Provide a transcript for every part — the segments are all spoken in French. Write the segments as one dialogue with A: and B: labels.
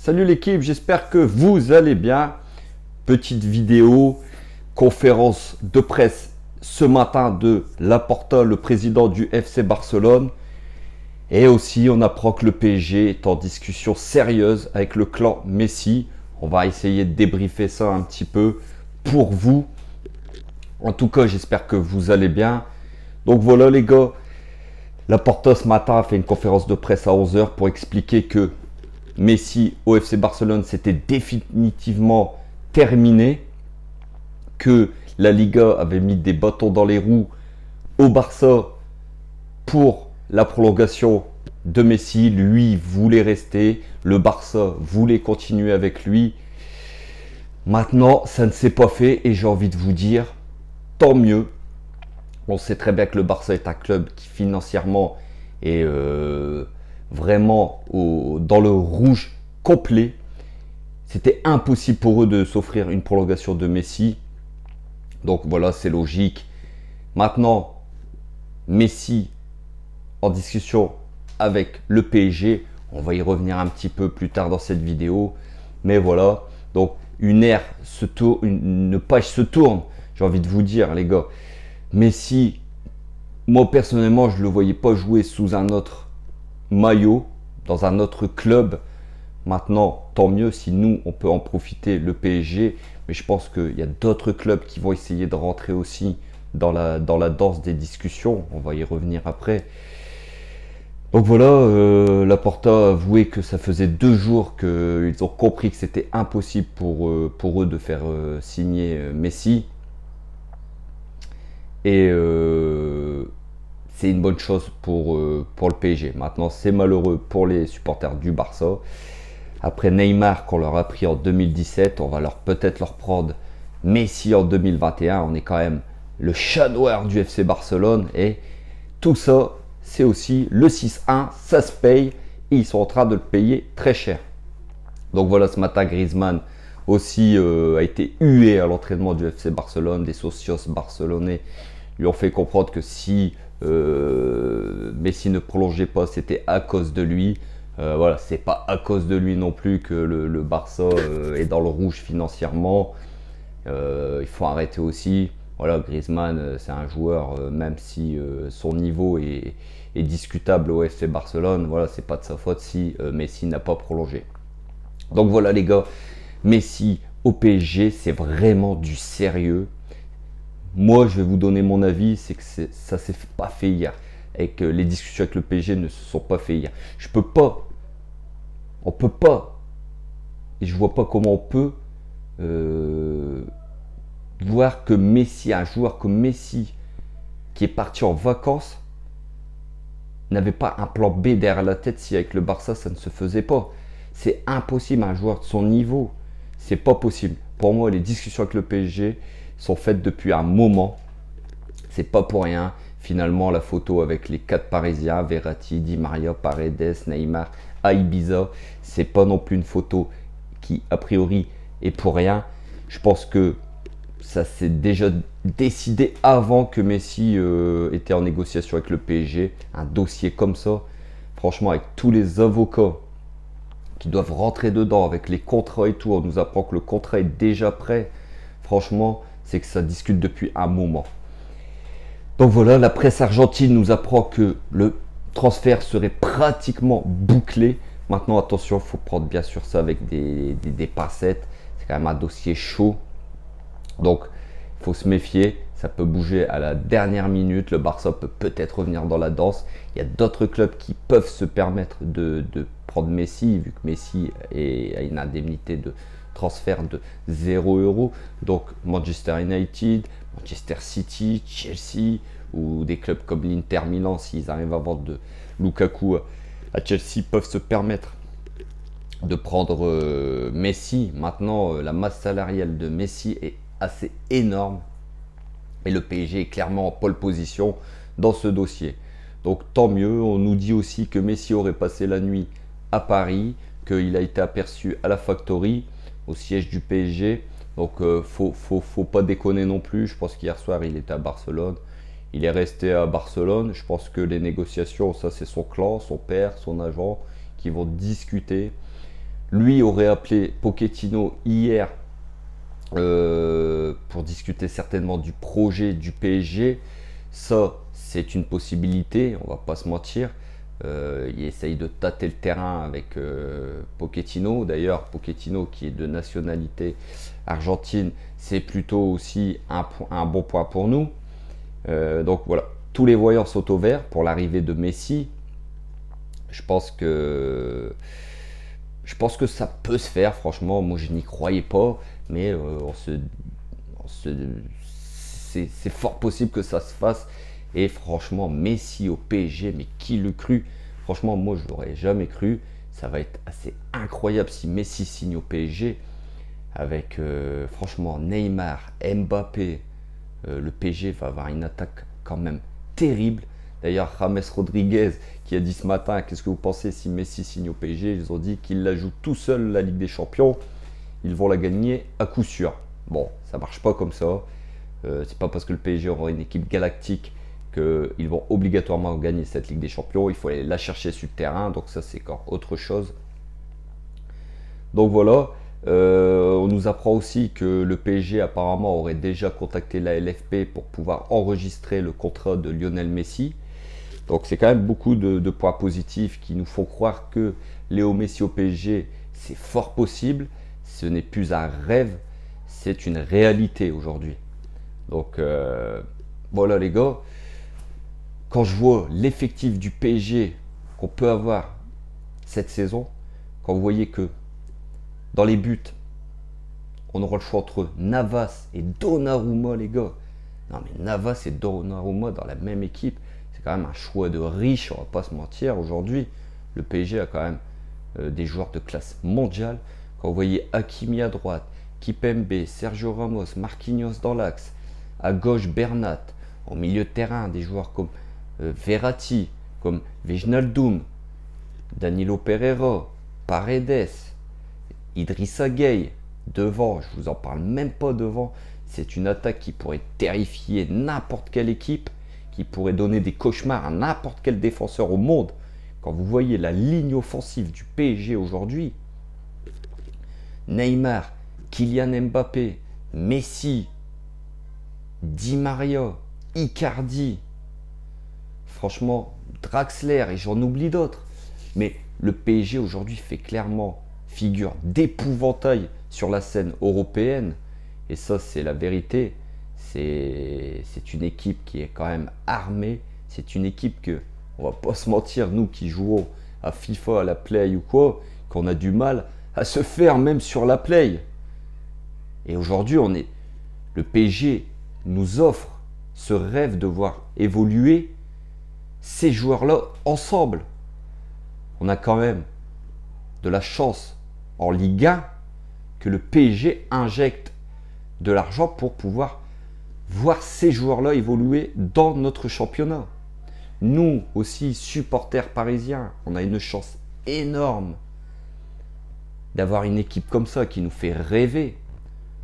A: Salut l'équipe, j'espère que vous allez bien. Petite vidéo, conférence de presse ce matin de Laporta, le président du FC Barcelone. Et aussi, on apprend que le PSG est en discussion sérieuse avec le clan Messi. On va essayer de débriefer ça un petit peu pour vous. En tout cas, j'espère que vous allez bien. Donc voilà les gars, Laporta ce matin a fait une conférence de presse à 11 h pour expliquer que Messi au FC Barcelone, c'était définitivement terminé, que la Liga avait mis des bâtons dans les roues au Barça pour la prolongation de Messi. Lui voulait rester, le Barça voulait continuer avec lui. Maintenant, ça ne s'est pas fait et j'ai envie de vous dire, tant mieux. On sait très bien que le Barça est un club qui financièrement est vraiment dans le rouge complet. C'était impossible pour eux de s'offrir une prolongation de Messi. Donc voilà, c'est logique. Maintenant, Messi en discussion avec le PSG. On va y revenir un petit peu plus tard dans cette vidéo. Mais voilà, donc une page se tourne. J'ai envie de vous dire les gars. Messi, moi personnellement, je ne le voyais pas jouer sous un autre maillot, dans un autre club. Maintenant, tant mieux si nous, on peut en profiter, le PSG. Mais je pense qu'il y a d'autres clubs qui vont essayer de rentrer aussi dans la danse des discussions. On va y revenir après. Donc voilà, Laporta a avoué que ça faisait 2 jours qu'ils ont compris que c'était impossible pour eux de faire signer Messi. Et c'est une bonne chose pour le PSG. Maintenant, c'est malheureux pour les supporters du Barça. Après Neymar qu'on leur a pris en 2017, on va peut-être leur prendre Messi en 2021. On est quand même le chat noir du FC Barcelone. Et tout ça, c'est aussi le 6-1, ça se paye. Et ils sont en train de le payer très cher. Donc voilà, ce matin, Griezmann aussi a été hué à l'entraînement du FC Barcelone. Des socios barcelonais lui ont fait comprendre que si Messi ne prolongeait pas, c'était à cause de lui. Voilà, c'est pas à cause de lui non plus que le Barça est dans le rouge financièrement. Il faut arrêter aussi. Voilà, Griezmann, c'est un joueur, même si son niveau est discutable au FC Barcelone, voilà, c'est pas de sa faute si Messi n'a pas prolongé. Donc voilà les gars, Messi au PSG, c'est vraiment du sérieux. Moi, je vais vous donner mon avis, c'est que ça s'est pas fait hier. Et que les discussions avec le PSG ne se sont pas fait hier. On peut pas, et je vois pas comment on peut voir que Messi, un joueur comme Messi, qui est parti en vacances, n'avait pas un plan B derrière la tête si avec le Barça ça ne se faisait pas. C'est impossible, un joueur de son niveau. C'est pas possible. Pour moi, les discussions avec le PSG sont faites depuis un moment. C'est pas pour rien. Finalement, la photo avec les 4 Parisiens, Verratti, Di Maria, Paredes, Neymar, à Ibiza, c'est pas non plus une photo qui, a priori, est pour rien. Je pense que ça s'est déjà décidé avant que Messi était en négociation avec le PSG. Un dossier comme ça, franchement, avec tous les avocats qui doivent rentrer dedans, avec les contrats et tout, on nous apprend que le contrat est déjà prêt. Franchement, c'est que ça discute depuis un moment. Donc voilà, la presse argentine nous apprend que le transfert serait pratiquement bouclé. Maintenant, attention, il faut prendre bien sûr ça avec des pincettes. C'est quand même un dossier chaud. Donc, il faut se méfier. Ça peut bouger à la dernière minute. Le Barça peut peut-être revenir dans la danse. Il y a d'autres clubs qui peuvent se permettre de prendre Messi, vu que Messi a une indemnité de transfert de 0 €. Donc, Manchester United, Manchester City, Chelsea ou des clubs comme l'Inter Milan, s'ils arrivent à vendre de Lukaku à Chelsea, peuvent se permettre de prendre Messi. Maintenant, la masse salariale de Messi est assez énorme et le PSG est clairement en pole position dans ce dossier. Donc tant mieux. On nous dit aussi que Messi aurait passé la nuit à Paris, qu'il a été aperçu à la Factory, au siège du PSG. Donc faut pas déconner non plus. Je pense qu'hier soir il était à Barcelone. Il est resté à Barcelone. Je pense que les négociations, ça c'est son clan, son père, son agent qui vont discuter. Lui aurait appelé Pochettino hier pour discuter certainement du projet du PSG. Ça, c'est une possibilité, on va pas se mentir. Il essaye de tâter le terrain avec Pochettino. D'ailleurs, Pochettino, qui est de nationalité argentine, c'est plutôt aussi un bon point pour nous. Donc voilà, tous les voyants sont au vert pour l'arrivée de Messi. Je pense que ça peut se faire. Franchement, moi je n'y croyais pas, mais c'est fort possible que ça se fasse. Et franchement, Messi au PSG, mais qui le cru? Franchement, moi je l'aurais jamais cru. Ça va être assez incroyable si Messi signe au PSG avec franchement Neymar, Mbappé. Le PSG va avoir une attaque quand même terrible. D'ailleurs, James Rodriguez qui a dit ce matin, qu'est-ce que vous pensez si Messi signe au PSG? Ils ont dit qu'il la joue tout seul, la Ligue des Champions. Ils vont la gagner à coup sûr. Bon, ça marche pas comme ça. C'est pas parce que le PSG aura une équipe galactique qu'ils vont obligatoirement gagner cette Ligue des Champions. Il faut aller la chercher sur le terrain. Donc ça, c'est encore autre chose. Donc voilà. On nous apprend aussi que le PSG apparemment aurait déjà contacté la LFP pour pouvoir enregistrer le contrat de Lionel Messi. Donc c'est quand même beaucoup de points positifs qui nous font croire que Léo Messi au PSG, c'est fort possible. Ce n'est plus un rêve, c'est une réalité aujourd'hui. Donc voilà les gars, quand je vois l'effectif du PSG qu'on peut avoir cette saison, quand vous voyez que dans les buts, on aura le choix entre Navas et Donnarumma, les gars. Non mais Navas et Donnarumma dans la même équipe, c'est quand même un choix de riche, on va pas se mentir. Aujourd'hui, le PSG a quand même des joueurs de classe mondiale. Quand vous voyez Hakimi à droite, Kipembe, Sergio Ramos, Marquinhos dans l'axe, à gauche Bernat, au milieu de terrain, des joueurs comme Verratti, comme Wijnaldum, Danilo Pereira, Paredes, Idrissa Gueye, devant, je vous en parle même pas devant, c'est une attaque qui pourrait terrifier n'importe quelle équipe, qui pourrait donner des cauchemars à n'importe quel défenseur au monde. Quand vous voyez la ligne offensive du PSG aujourd'hui, Neymar, Kylian Mbappé, Messi, Di Maria, Icardi, franchement, Draxler et j'en oublie d'autres. Mais le PSG aujourd'hui fait clairement figure d'épouvantail sur la scène européenne. Et ça, c'est la vérité. C'est une équipe qui est quand même armée. C'est une équipe que, on va pas se mentir, nous qui jouons à FIFA, à la Play ou quoi, qu'on a du mal à se faire même sur la Play. Et aujourd'hui, le PSG nous offre ce rêve de voir évoluer ces joueurs-là ensemble. On a quand même de la chance en Ligue 1 que le PSG injecte de l'argent pour pouvoir voir ces joueurs-là évoluer dans notre championnat. Nous aussi, supporters parisiens, on a une chance énorme d'avoir une équipe comme ça qui nous fait rêver.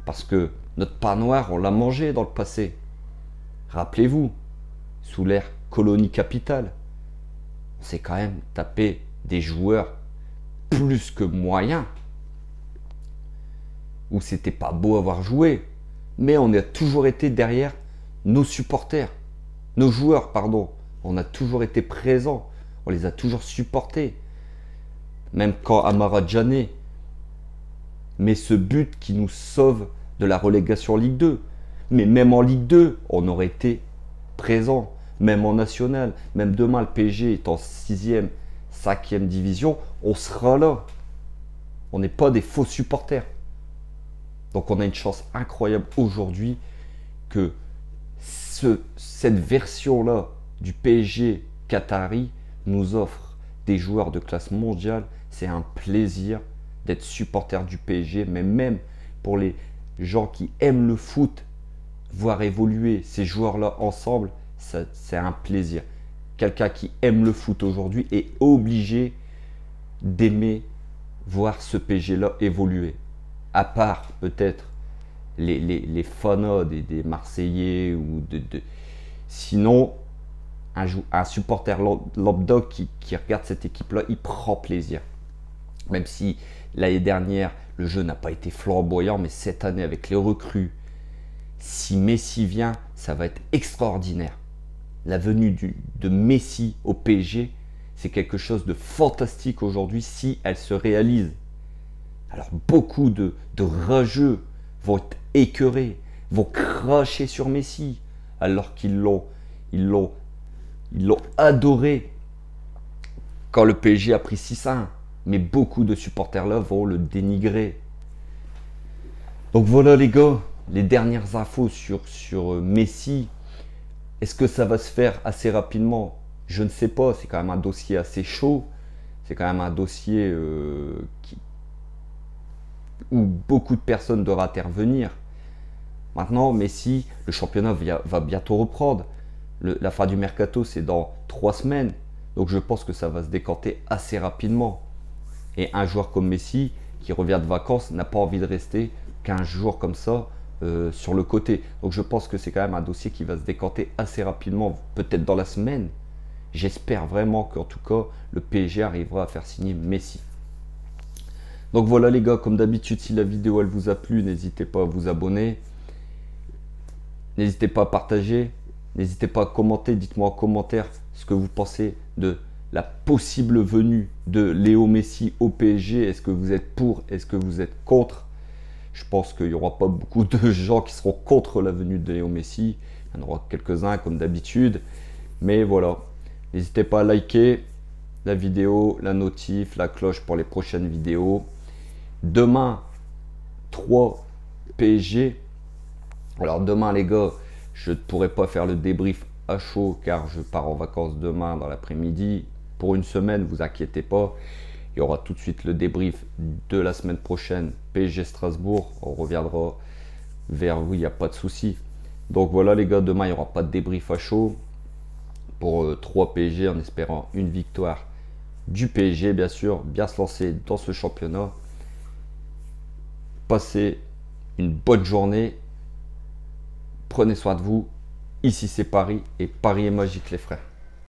A: Parce que notre pain noir, on l'a mangé dans le passé. Rappelez-vous, sous l'ère colonie capitale, on s'est quand même tapé des joueurs plus que moyens, où c'était pas beau avoir joué, mais on a toujours été derrière nos supporters, nos joueurs, pardon. On a toujours été présents, on les a toujours supportés. Même quand Amara Djane met ce but qui nous sauve de la relégation en Ligue 2. Mais même en Ligue 2, on aurait été présent. Même en National, même demain le PSG est en 6e, 5e division, on sera là. On n'est pas des faux supporters. Donc on a une chance incroyable aujourd'hui que cette version-là du PSG Qatari nous offre des joueurs de classe mondiale. C'est un plaisir d'être supporter du PSG, mais même pour les gens qui aiment le foot, voir évoluer ces joueurs-là ensemble, c'est un plaisir. Quelqu'un qui aime le foot aujourd'hui est obligé d'aimer voir ce PSG-là évoluer. À part peut-être les fanas des Marseillais ou sinon un supporter lambda qui regarde cette équipe-là, il prend plaisir. Même si l'année dernière, le jeu n'a pas été flamboyant, mais cette année, avec les recrues, si Messi vient, ça va être extraordinaire. La venue de Messi au PSG, c'est quelque chose de fantastique aujourd'hui si elle se réalise. Alors beaucoup de rageux vont être écœurés, vont cracher sur Messi, alors ils l'ont adoré quand le PSG a pris 6-1. Mais beaucoup de supporters là vont le dénigrer. Donc voilà les gars, les dernières infos sur Messi. Est-ce que ça va se faire assez rapidement? Je ne sais pas, c'est quand même un dossier assez chaud. C'est quand même un dossier où beaucoup de personnes doivent intervenir. Maintenant, Messi, le championnat va bientôt reprendre. La fin du mercato, c'est dans 3 semaines. Donc je pense que ça va se décanter assez rapidement. Et un joueur comme Messi, qui revient de vacances, n'a pas envie de rester 15 jours comme ça sur le côté. Donc je pense que c'est quand même un dossier qui va se décanter assez rapidement, peut-être dans la semaine. J'espère vraiment qu'en tout cas, le PSG arrivera à faire signer Messi. Donc voilà les gars, comme d'habitude, si la vidéo elle vous a plu, n'hésitez pas à vous abonner. N'hésitez pas à partager. N'hésitez pas à commenter. Dites-moi en commentaire ce que vous pensez de la possible venue de Léo Messi au PSG. Est-ce que vous êtes pour? Est-ce que vous êtes contre? Je pense qu'il n'y aura pas beaucoup de gens qui seront contre la venue de Léo Messi. Il y en aura quelques-uns comme d'habitude. Mais voilà. N'hésitez pas à liker la vidéo, la notif, la cloche pour les prochaines vidéos. Demain, 3 PSG. Alors demain les gars, je ne pourrai pas faire le débrief à chaud car je pars en vacances demain dans l'après-midi. Pour une semaine, vous inquiétez pas. Il y aura tout de suite le débrief de la semaine prochaine, PSG Strasbourg. On reviendra vers vous, il n'y a pas de souci. Donc voilà les gars, demain il n'y aura pas de débrief à chaud. Pour 3 PSG en espérant une victoire du PSG bien sûr. Bien se lancer dans ce championnat. Passez une bonne journée. Prenez soin de vous. Ici c'est Paris et Paris est magique les frères.